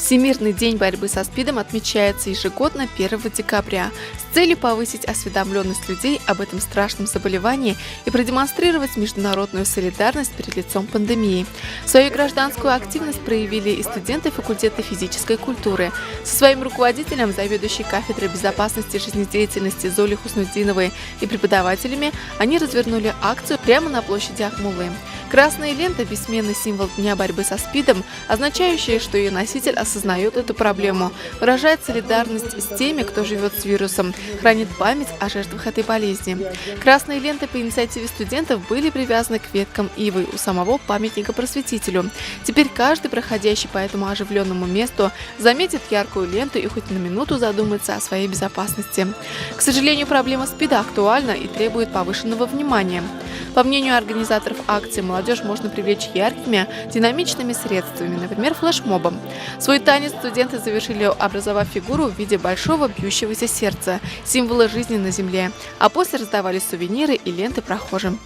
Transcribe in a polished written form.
Всемирный день борьбы со СПИДом отмечается ежегодно 1 декабря с целью повысить осведомленность людей об этом страшном заболевании и продемонстрировать международную солидарность перед лицом пандемии. Свою гражданскую активность проявили и студенты факультета физической культуры. Со своим руководителем, заведующей кафедрой безопасности жизнедеятельности Золей Хуснутдиновой и преподавателями, они развернули акцию прямо на площади Акмуллы. Красная лента – бессменный символ Дня борьбы со СПИДом, означающий, что ее носитель осознает эту проблему, выражает солидарность с теми, кто живет с вирусом, хранит память о жертвах этой болезни. Красные ленты по инициативе студентов были привязаны к веткам ивы у самого памятника просветителю. Теперь каждый, проходящий по этому оживленному месту, заметит яркую ленту и хоть на минуту задумается о своей безопасности. К сожалению, проблема СПИДа актуальна и требует повышенного внимания. По мнению организаторов акции, молодежь можно привлечь яркими, динамичными средствами, например, флешмобом. Свой танец студенты завершили, образовав фигуру в виде большого бьющегося сердца, символа жизни на земле, а после раздавали сувениры и ленты прохожим.